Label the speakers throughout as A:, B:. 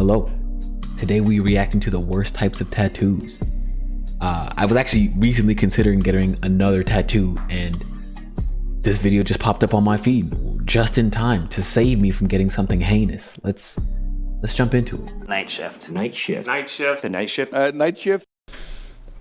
A: Hello. Today we reacting to the worst types of tattoos. I was actually recently considering getting another tattoo, and this video just popped up on my feed just in time to save me from getting something heinous. Let's jump into it.
B: Night shift.
C: Night shift.
B: Night shift.
C: The night shift.
D: Night shift.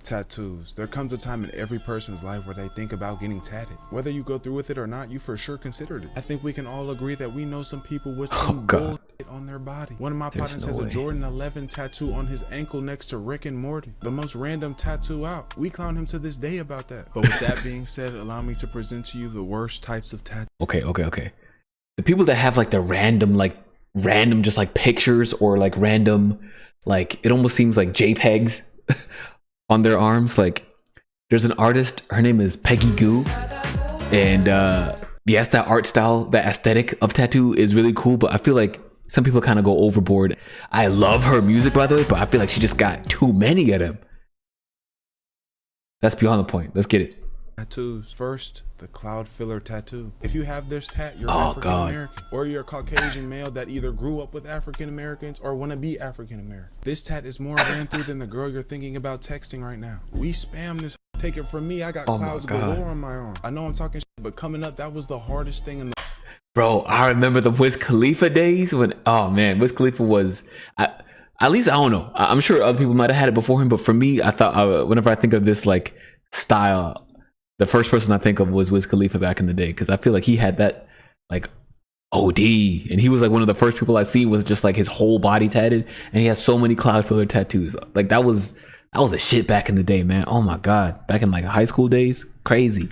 E: Tattoos. There comes a time in every person's life where they think about getting tatted. Whether you go through with it or not, you for sure considered it. I think we can all agree that we know some people with some bullshit on their body. One of my partners has a Jordan 11 tattoo on his ankle next to Rick and Morty. The most random tattoo out. We clown him to this day about that. But with that being said, allow me to present to you the worst types of tattoos.
A: Okay. The people that have like the random just like pictures or like random, like it almost seems like JPEGs on their arms. Like there's an artist, her name is Peggy Gou, and yes, that art style, that aesthetic of tattoo is really cool, but I feel like some people kind of go overboard. I love her music, by the way, but I feel like she just got too many of them. That's beyond the point. Let's get it.
E: Tattoos. First, the cloud filler tattoo. If you have this tat, you're African American, or you're a Caucasian male that either grew up with African Americans or want to be African American. This tat is more ran through than the girl you're thinking about texting right now. We spam this. Take it from me, I got clouds galore on my arm. I know I'm talking shit, but coming up, that was the hardest thing in the...
A: Bro, I remember the Wiz Khalifa days when, oh man, Wiz Khalifa was, at least I don't know. I'm sure other people might have had it before him, but for me, I thought, whenever I think of this like style, the first person I think of was Wiz Khalifa back in the day, because I feel like he had that like OD, and he was like one of the first people I seen with just like his whole body tatted, and he has so many cloud filler tattoos. Like that was a shit back in the day, man. Oh my god, back in like high school days, crazy.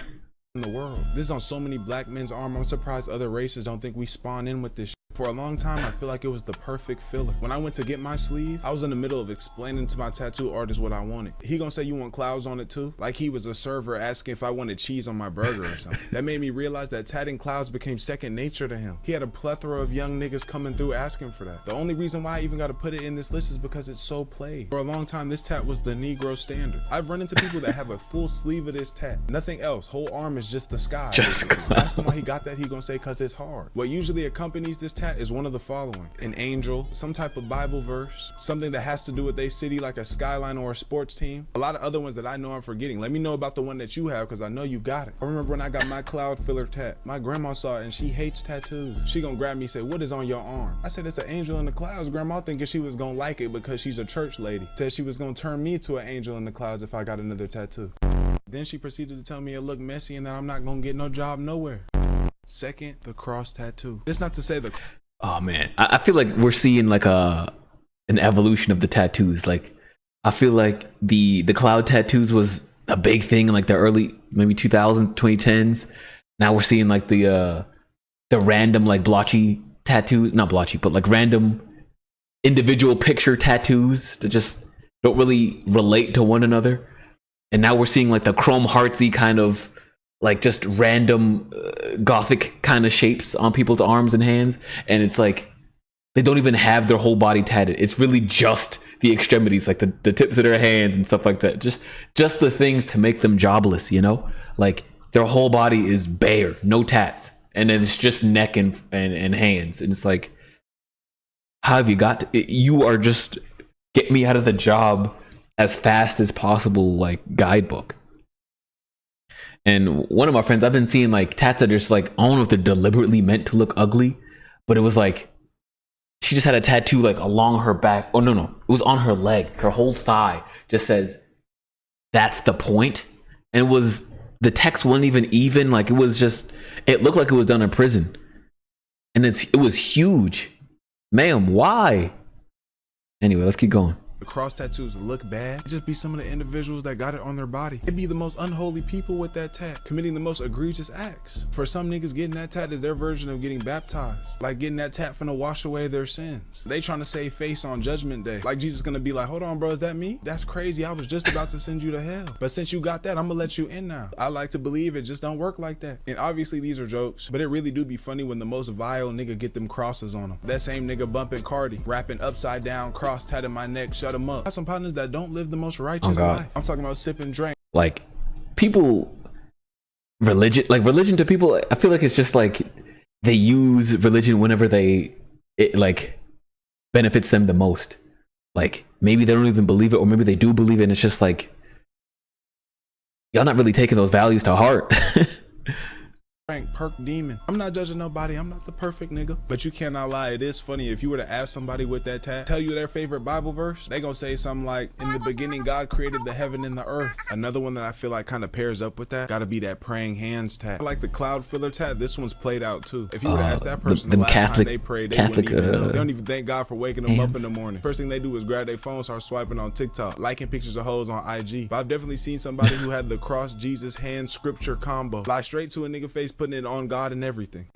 E: In the world, this is on so many black men's arm. I'm surprised other races don't think we spawn in with this shit. For a long time, I feel like it was the perfect filler. When I went to get my sleeve, I was in the middle of explaining to my tattoo artist what I wanted. He gonna say, you want clouds on it too? Like he was a server asking if I wanted cheese on my burger or something. That made me realize that tatting clouds became second nature to him. He had a plethora of young niggas coming through asking for that. The only reason why I even got to put it in this list is because it's so played. For a long time, this tat was the Negro standard. I've run into people that have a full sleeve of this tat. Nothing else. Whole arm is just the sky. Ask him why he got that, he gonna say cause it's hard. What usually accompanies this tat is one of the following: an angel, some type of Bible verse, something that has to do with a city like a skyline or a sports team. A lot of other ones that I know I'm forgetting. Let me know about the one that you have, because I know you got it. I remember when I got my cloud filler tat, my grandma saw it and she hates tattoos. She gonna grab me and say, what is on your arm? I said, it's an angel in the clouds. Grandma thinking she was gonna like it because she's a church lady. Said she was gonna turn me to an angel in the clouds if I got another tattoo. Then she proceeded to tell me it looked messy and that I'm not gonna get no job nowhere. Second, the cross tattoo. It's not to say the...
A: Oh man, I feel like we're seeing like an evolution of the tattoos. Like I feel like the cloud tattoos was a big thing in like the early maybe 2000s, 2010s. Now we're seeing like the random like blotchy tattoos, not blotchy, but like random individual picture tattoos that just don't really relate to one another. And now we're seeing like the Chrome Heartsy kind of like just random gothic kind of shapes on people's arms and hands, and it's like they don't even have their whole body tatted. It's really just the extremities, like the tips of their hands and stuff like that. Just the things to make them jobless, you know? Like their whole body is bare, no tats, and then it's just neck and hands, and it's like, how have you got to, you are just get me out of the job as fast as possible like guidebook. And one of my friends, I've been seeing like tats that are just like, I don't know if they're deliberately meant to look ugly, but it was like, she just had a tattoo like along her back. Oh no, it was on her leg. Her whole thigh just says, that's the point. And it was, the text wasn't even, like it was just, it looked like it was done in prison. And it was huge. Ma'am, why? Anyway, let's keep going.
E: The cross tattoos look bad. It'd just be some of the individuals that got it on their body. It'd be the most unholy people with that tat, committing the most egregious acts. For some niggas, getting that tat is their version of getting baptized. Like getting that tat finna wash away their sins. They trying to save face on judgment day. Like Jesus gonna be like, hold on bro, is that me? That's crazy, I was just about to send you to hell. But since you got that, I'm gonna let you in now. I like to believe it just don't work like that. And obviously these are jokes, but it really do be funny when the most vile nigga get them crosses on them. That same nigga bumping Cardi, rapping upside down, cross tatted my neck, shut him up. I have some partners that don't live the most righteous life. I'm talking about sipping drink.
A: Like people, religion to people, I feel like it's just like they use religion whenever they like benefits them the most. Like maybe they don't even believe it, or maybe they do believe it, and it's just like y'all not really taking those values to heart.
E: Frank Perk Demon. I'm not judging nobody. I'm not the perfect nigga. But you cannot lie. It is funny. If you were to ask somebody with that tat, tell you their favorite Bible verse, they gonna say something like, in the beginning, God created the heaven and the earth. Another one that I feel like kind of pairs up with that, gotta be that praying hands tat. I like the cloud filler tat. This one's played out too. If you were to ask that person the last
A: Catholic,
E: time they prayed, they
A: Catholic,
E: wouldn't even know. They don't even thank God for waking them
A: hands.
E: up in the morning. First thing they do is grab their phone, start swiping on TikTok, liking pictures of hoes on IG. But I've definitely seen somebody who had the cross Jesus hand scripture combo. Fly straight to a nigga face, putting it on God and everything.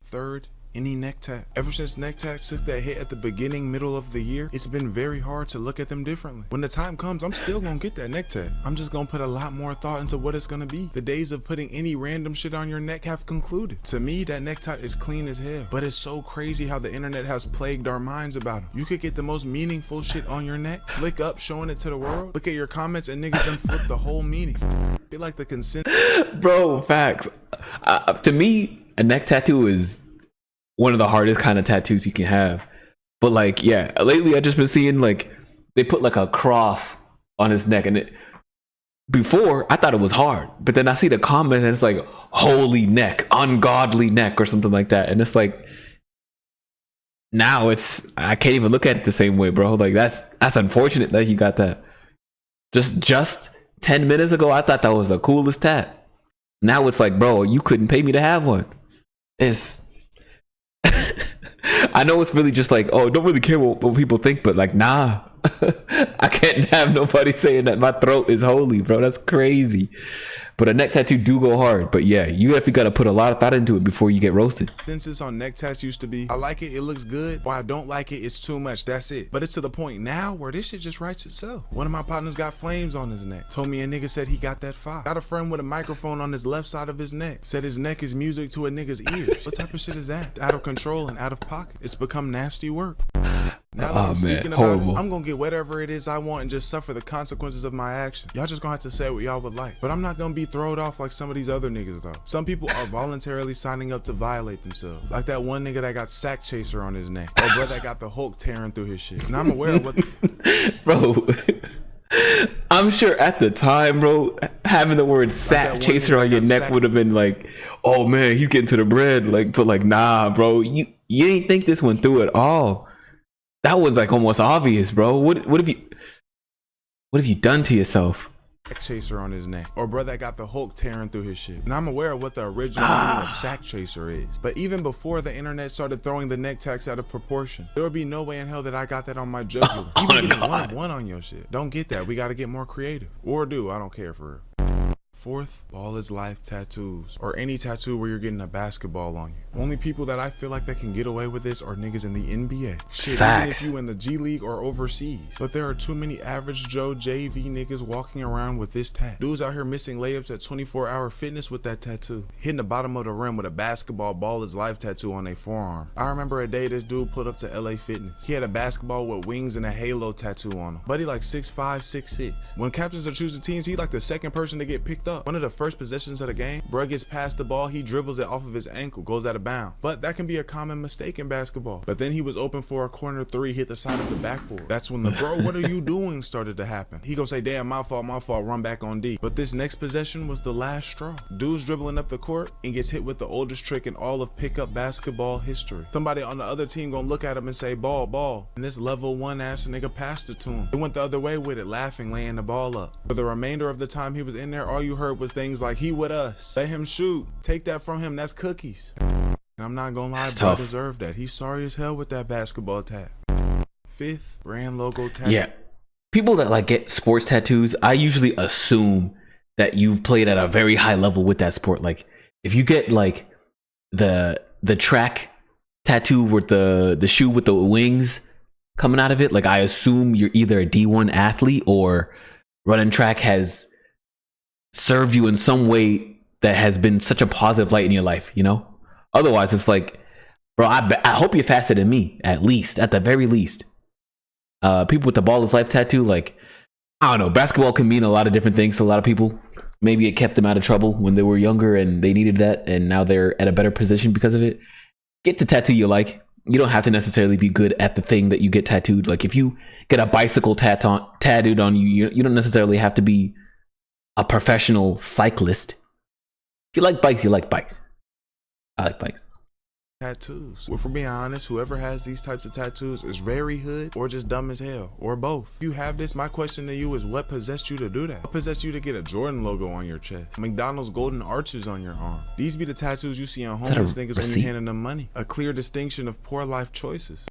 E: Third, any neck tat. Ever since neck tats took that hit at the beginning, middle of the year, it's been very hard to look at them differently. When the time comes, I'm still gonna get that neck tat. I'm just gonna put a lot more thought into what it's gonna be. The days of putting any random shit on your neck have concluded. To me, that neck tat is clean as hell. But it's so crazy how the internet has plagued our minds about them. You could get the most meaningful shit on your neck, flick up, showing it to the world, look at your comments, and niggas done flip the whole meaning. Feel like the consent.
A: Bro, facts. To me, a neck tattoo is one of the hardest kind of tattoos you can have. But like, yeah, lately I just been seeing like they put like a cross on his neck, and before I thought it was hard, but then I see the comments and it's like holy neck, ungodly neck, or something like that, and it's like now I can't even look at it the same way, bro. Like that's unfortunate that he got that. Just 10 minutes ago, I thought that was the coolest tat. Now it's like, bro, you couldn't pay me to have one. It's I know it's really just like, oh, don't really care what people think, but like, nah, I can't have nobody saying that my throat is holy, bro. That's crazy. But a neck tattoo do go hard. But yeah, you definitely got to put a lot of thought into it before you get roasted.
E: Consensus on neck tats used to be, I like it, it looks good, or I don't like it, it's too much, that's it. But it's to the point now where this shit just writes itself. One of my partners got flames on his neck. Told me a nigga said he got that fire. Got a friend with a microphone on his left side of his neck. Said his neck is music to a nigga's ears. What type of shit is that? Out of control and out of pocket. It's become nasty work. Now that I'm speaking about it, I'm gonna get whatever it is I want and just suffer the consequences of my actions. Y'all just gonna have to say what y'all would like. But I'm not gonna be thrown off like some of these other niggas though. Some people are voluntarily signing up to violate themselves. Like that one nigga that got Sack Chaser on his neck. Or bro that got the Hulk tearing through his shit. And I'm aware of what
A: bro, I'm sure at the time, bro, having the word Sack Chaser on your neck would have been like, oh man, he's getting to the bread. Like, but like, nah, bro, you ain't think this one through at all. That was like almost obvious, bro. What have you done to yourself?
E: Chaser on his neck, or bro that got the Hulk tearing through his shit. And I'm aware of what the original meaning of Sack Chaser is. But even before the internet started throwing the neck tats out of proportion, there would be no way in hell that I got that on my jugular. Even getting one on your shit. Don't get that. We got to get more creative. Or do. I don't care for real. Fourth, Ball is Life tattoos, or any tattoo where you're getting a basketball on you. Only people that I feel like that can get away with this are niggas in the NBA. Shit,
A: Facts.
E: even if you in the G League or overseas. But there are too many average Joe JV niggas walking around with this tat. Dudes out here missing layups at 24-hour fitness with that tattoo. Hitting the bottom of the rim with a basketball Ball is Life tattoo on their forearm. I remember a day this dude pulled up to LA Fitness. He had a basketball with wings and a halo tattoo on him. Buddy like 6'5", 6'6". When captains are choosing teams, he like the second person to get picked up. One of the first possessions of the game, bruh gets past the ball, he dribbles it off of his ankle, goes out of bounds. But that can be a common mistake in basketball. But then he was open for a corner three, hit the side of the backboard. That's when the bro, what are you doing started to happen. He gonna say, damn, my fault, run back on D. But this next possession was the last straw. Dude's dribbling up the court and gets hit with the oldest trick in all of pickup basketball history. Somebody on the other team gonna look at him and say, ball. And this level one ass nigga passed it to him. They went the other way with it, laughing, laying the ball up. For the remainder of the time he was in there, all you heard was things like, he with us, let him shoot, take that from him, that's cookies. And I'm not gonna lie, bro deserved that. He's sorry as hell with that basketball tat. Fifth, brand logo tat.
A: Yeah, people that like get sports tattoos, I usually assume that you've played at a very high level with that sport. Like if you get like the track tattoo with the shoe with the wings coming out of it, like I assume you're either a D1 athlete or running track has served you in some way that has been such a positive light in your life, you know? Otherwise, it's like, bro, I hope you're faster than me, at the very least. People with the Ball is Life tattoo, like, I don't know, basketball can mean a lot of different things to a lot of people. Maybe it kept them out of trouble when they were younger and they needed that, and now they're at a better position because of it. Get the tattoo you like. you don't have to necessarily be good at the thing that you get tattooed. Like if you get a bicycle tattooed on you, you don't necessarily have to be a professional cyclist. If you like bikes, you like bikes. I like bikes.
E: Tattoos. Well, for being honest, whoever has these types of tattoos is very hood or just dumb as hell, or both. If you have this, my question to you is what possessed you to do that? What possessed you to get a Jordan logo on your chest? McDonald's golden arches on your arm? These be the tattoos you see on homeless niggas when you handing them money. A clear distinction of poor life choices.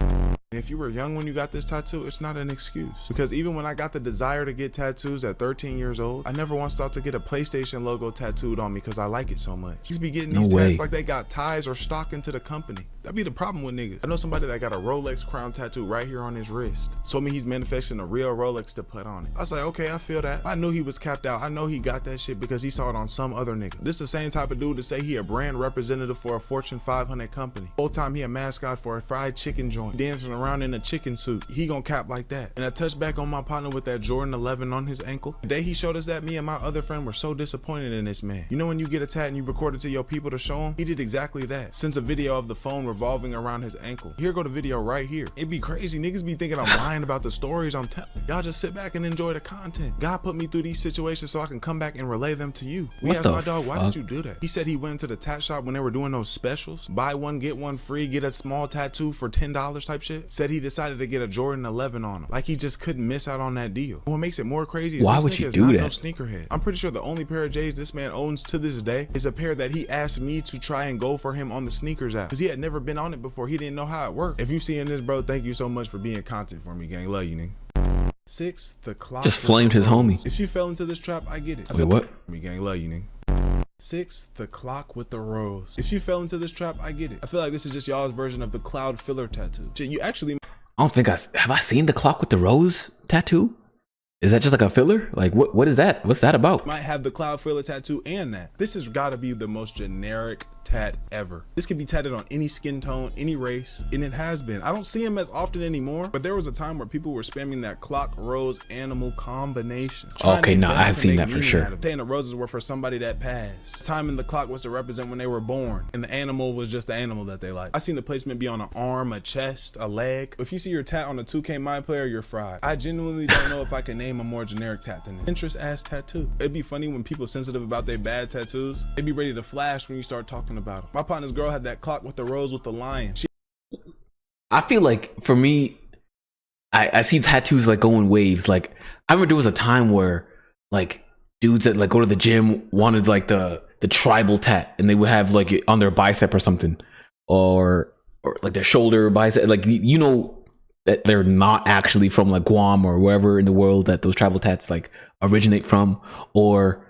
E: If you were young when you got this tattoo, it's not an excuse. Because even when I got the desire to get tattoos at 13 years old, I never once thought to get a PlayStation logo tattooed on me because I like it so much. He's be getting these tats like they got ties or stock into the company. That'd be the problem with niggas. I know somebody that got a Rolex crown tattoo right here on his wrist. So me he's manifesting a real Rolex to put on it. I was like, okay, I feel that. I knew he was capped out. I know he got that shit because he saw it on some other nigga. This the same type of dude to say he a brand representative for a Fortune 500 company. Whole time he a mascot for a fried chicken joint, dancing around in a chicken suit. He gon' cap like that. And I touched back on my partner with that Jordan 11 on his ankle. The day he showed us that, me and my other friend were so disappointed in this man. You know when you get a tat and you record it to your people to show him? He did exactly that. Sends a video of the phone revolving around his ankle. Here go the video right here. It'd be crazy. Niggas be thinking I'm lying about the stories I'm telling. Y'all just sit back and enjoy the content. God put me through these situations so I can come back and relay them to you. We asked my dog, why did you do that? He said he went into the tat shop when they were doing those specials. Buy one, get one free, get a small tattoo for $10 type shit. Said he decided to get a Jordan 11 on him. Like he just couldn't miss out on that deal. What makes it more crazy is
A: why would you do that?
E: No sneakerhead. I'm pretty sure the only pair of J's this man owns to this day is a pair that he asked me to try and go for him on the sneakers app because he had never been on it before. He didn't know how it worked. If you seeing this, bro, thank you so much for being content for me, gang. Love you, nigga. 6, the clock.
A: Just flamed his homie.
E: If you fell into this trap, I get it.
A: Wait, what?
E: Me, gang. Love you, nigga. 6, the clock with the rose. If you fell into this trap, I get it. I feel like this is just y'all's version of the cloud filler tattoo. You actually,
A: I don't think have I seen the clock with the rose tattoo? Is that just like a filler? Like what is that? What's that about?
E: Might have the cloud filler tattoo and that. This has got to be the most generic tat ever. This could be tatted on any skin tone, any race, and it has been. I don't see them as often anymore, but there was a time where people were spamming that clock rose animal combination.
A: Okay, no, I have seen that for sure.
E: Saying the roses were for somebody that passed. Time in the clock was to represent when they were born, and the animal was just the animal that they liked. I seen the placement be on an arm, a chest, a leg. If you see your tat on a 2K Mind Player, you're fried. I genuinely don't know if I can name a more generic tat than this. Pinterest ass tattoo. It'd be funny when people sensitive about their bad tattoos. They'd be ready to flash when you start talking about them. My partner's girl had that clock with the rose with the lion.
A: I feel like for me, I see tattoos like go in waves. Like I remember there was a time where like dudes that like go to the gym wanted like the tribal tat, and they would have like it on their bicep or something, or like their shoulder, bicep. Like you know that they're not actually from like Guam or wherever in the world that those tribal tats like originate from, or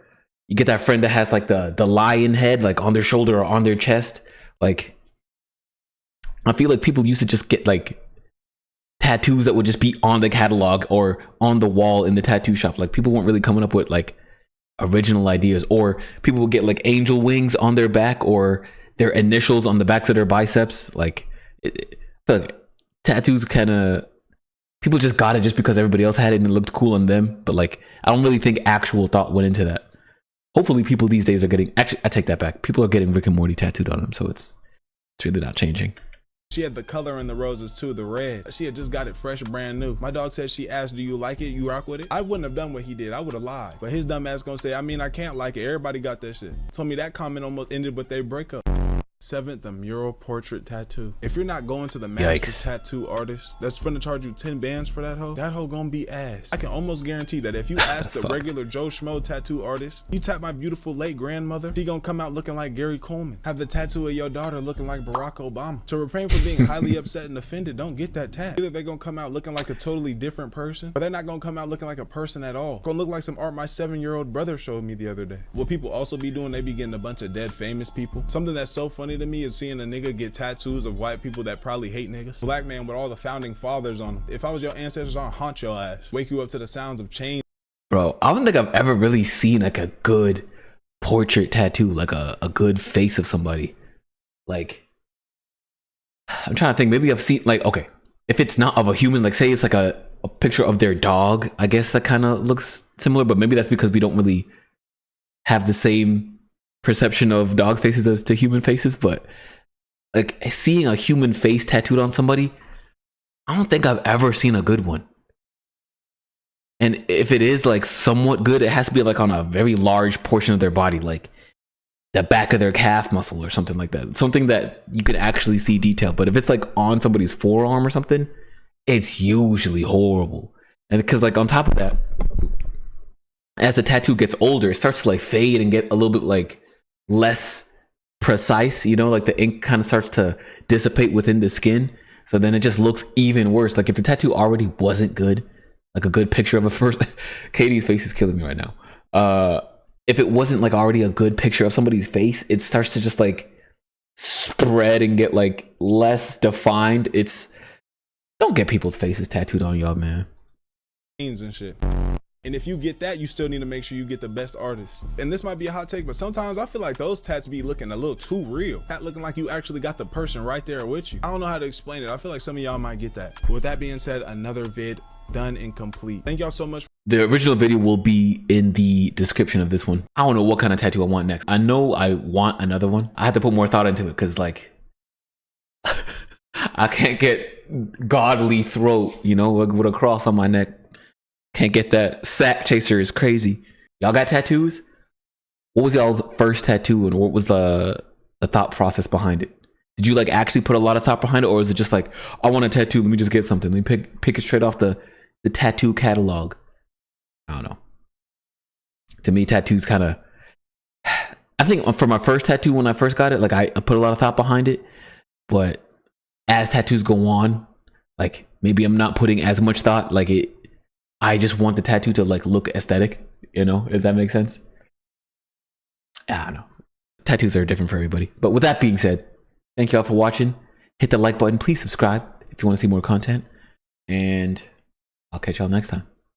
A: you get that friend that has like the lion head like on their shoulder or on their chest. Like I feel like people used to just get like tattoos that would just be on the catalog or on the wall in the tattoo shop. Like people weren't really coming up with like original ideas, or people would get like angel wings on their back or their initials on the backs of their biceps. Like I feel like tattoos kind of, people just got it just because everybody else had it and it looked cool on them. But like I don't really think actual thought went into that. Hopefully people these days are getting, actually I take that back, people are getting Rick and Morty tattooed on them, so it's really not changing.
E: She had the color in the roses too, the red. She had just got it fresh, brand new. My dog said she asked, do you like it? You rock with it? I wouldn't have done what he did. I would have lied. But his dumb ass gonna say, I mean, I can't like it. Everybody got that shit. Told me that comment almost ended with their breakup. 7th, the mural portrait tattoo. If you're not going to the master tattoo artist that's finna charge you 10 bands for that hoe gonna be ass. I can almost guarantee that if you ask the regular Joe Schmo tattoo artist, you tap my beautiful late grandmother, she gonna come out looking like Gary Coleman. Have the tattoo of your daughter looking like Barack Obama. So refrain from being highly upset and offended. Don't get that tat. Either they're gonna come out looking like a totally different person, or they're not gonna come out looking like a person at all. Gonna look like some art my 7-year-old brother showed me the other day. What people also be doing, they be getting a bunch of dead famous people. Something that's so funny to me is seeing a nigga get tattoos of white people that probably hate niggas. Black man with all the founding fathers on them. If I was your ancestors, I'd haunt your ass. Wake you up to the sounds of chains.
A: Bro, I don't think I've ever really seen like a good portrait tattoo, like a good face of somebody. Like, I'm trying to think, maybe I've seen like, okay, if it's not of a human, like say it's like a picture of their dog, I guess that kind of looks similar, but maybe that's because we don't really have the same perception of dogs' faces as to human faces. But like seeing a human face tattooed on somebody, I don't think I've ever seen a good one. And if it is like somewhat good, it has to be like on a very large portion of their body, like the back of their calf muscle or something like that. Something that you can actually see detail. But if it's like on somebody's forearm or something, it's usually horrible. And because like on top of that, as the tattoo gets older, it starts to like fade and get a little bit like less precise, you know, like the ink kind of starts to dissipate within the skin. So then it just looks even worse. Like if the tattoo already wasn't good, like a good picture of a first, Katie's face is killing me right now. If it wasn't like already a good picture of somebody's face, it starts to just like spread and get like less defined. Don't get people's faces tattooed on y'all, man.
E: And shit. And if you get that, you still need to make sure you get the best artist. And this might be a hot take, but sometimes I feel like those tats be looking a little too real. Tat looking like you actually got the person right there with you. I don't know how to explain it. I feel like some of y'all might get that. But with that being said, another vid done and complete. Thank y'all so much.
A: The original video will be in the description of this one. I don't know what kind of tattoo I want next. I know I want another one. I have to put more thought into it because like I can't get godly throat, you know, like with a cross on my neck. Can't get that. Sack chaser is crazy. Y'all got tattoos? What was y'all's first tattoo and what was the thought process behind it? Did you like actually put a lot of thought behind it, or is it just like, I want a tattoo, let me just get something, let me pick it straight off the tattoo catalog? I don't know. To me, tattoos kind of, I think for my first tattoo when I first got it, like I put a lot of thought behind it, but as tattoos go on, like maybe I'm not putting as much thought. Like I just want the tattoo to like look aesthetic, you know, if that makes sense. I don't know. Tattoos are different for everybody. But with that being said, thank y'all for watching. Hit the like button. Please subscribe if you want to see more content. And I'll catch y'all next time.